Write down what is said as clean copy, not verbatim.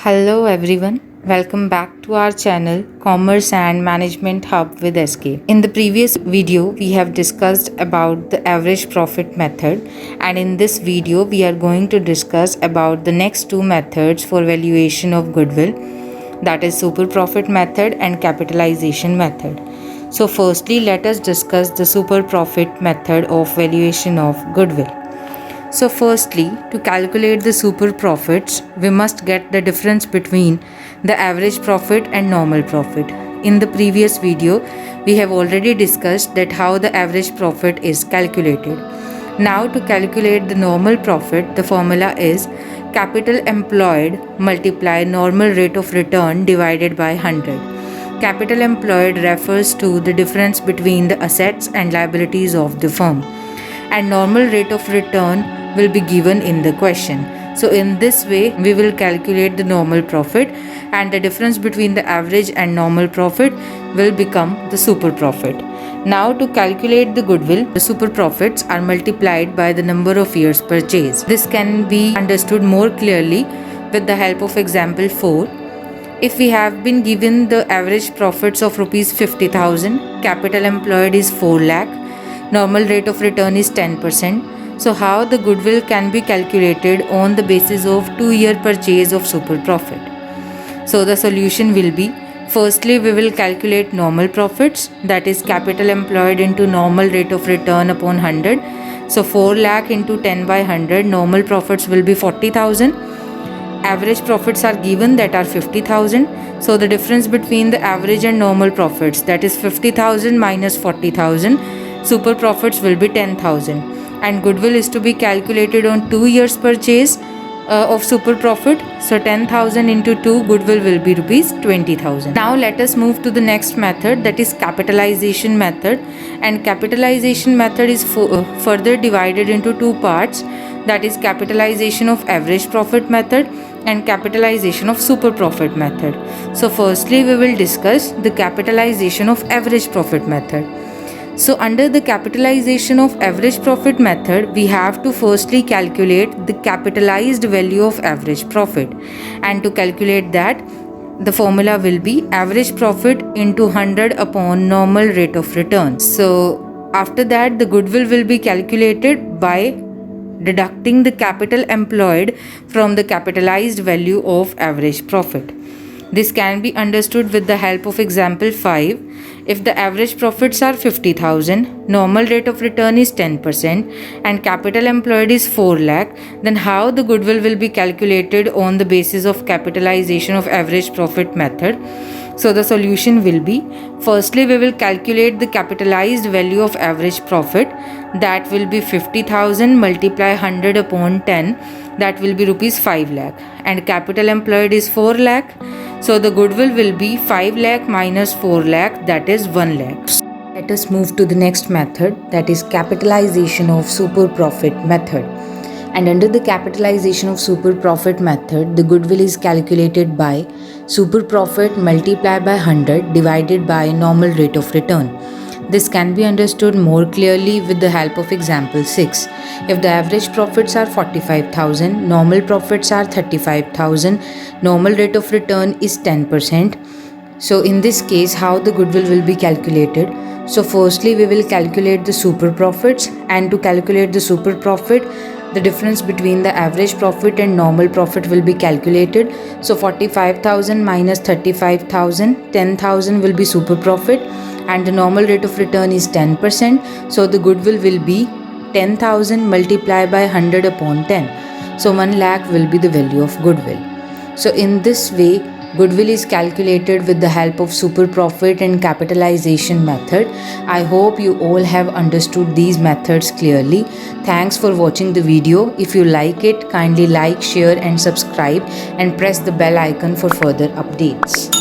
Hello everyone, welcome back to our channel Commerce and Management Hub with SK. In the previous video, we have discussed about the average profit method, and in this video, we are going to discuss about the next two methods for valuation of goodwill, that is super profit method and capitalization method. So firstly, let us discuss the super profit method of valuation of goodwill. So firstly, to calculate the super profits, we must get the difference between the average profit and normal profit. In the previous video, we have already discussed that how the average profit is calculated. Now to calculate the normal profit, the formula is capital employed multiply normal rate of return divided by 100. Capital employed refers to the difference between the assets and liabilities of the firm, and normal rate of return will be given in the question. So in this way we will calculate the normal profit, and the difference between the average and normal profit will become the super profit. Now to calculate the goodwill, the super profits are multiplied by the number of years purchased. This can be understood more clearly with the help of example 4. If we have been given the average profits of rupees 50,000, capital employed is 4 lakh, normal rate of return is 10%. So how the goodwill can be calculated on the basis of 2-year purchase of super profit? So the solution will be, firstly we will calculate normal profits, that is capital employed into normal rate of return upon 100. So 4 lakh into 10 by 100, normal profits will be 40,000. Average profits are given, that are 50,000. So the difference between the average and normal profits, that is 50,000 minus 40,000, super profits will be 10,000. And goodwill is to be calculated on 2 years purchase of super profit. So 10,000 into 2, goodwill will be rupees 20,000. Now let us move to the next method, that is capitalization method. And capitalization method is further divided into two parts, that is capitalization of average profit method and capitalization of super profit method. So firstly we will discuss the capitalization of average profit method. So under the capitalization of average profit method, we have to firstly calculate the capitalized value of average profit, and to calculate that, the formula will be average profit into 100 upon normal rate of return. So after that, the goodwill will be calculated by deducting the capital employed from the capitalized value of average profit. This can be understood with the help of example 5. If the average profits are 50,000, normal rate of return is 10%, and capital employed is 4 lakh, then how the goodwill will be calculated on the basis of capitalization of average profit method? So the solution will be, firstly we will calculate the capitalized value of average profit, that will be 50,000 multiply 100 upon 10, that will be rupees 5 lakh, and capital employed is 4 lakh. So the goodwill will be 5 lakh minus 4 lakh, that is 1 lakh. Let us move to the next method, that is capitalization of super profit method. And under the capitalization of super profit method, the goodwill is calculated by super profit multiplied by 100 divided by normal rate of return. This can be understood more clearly with the help of example 6. If the average profits are 45,000, normal profits are 35,000, normal rate of return is 10%. So in this case, how the goodwill will be calculated? So firstly we will calculate the super profits, and to calculate the super profit, the difference between the average profit and normal profit will be calculated. So 45,000 minus 35,000, 10,000 will be super profit, and the normal rate of return is 10%. So the goodwill will be 10,000 multiplied by 100 upon 10. So 1 lakh will be the value of goodwill. So in this way, goodwill is calculated with the help of super profit and capitalization method. I hope you all have understood these methods clearly. Thanks for watching the video. If you like it, kindly like, share and subscribe, and press the bell icon for further updates.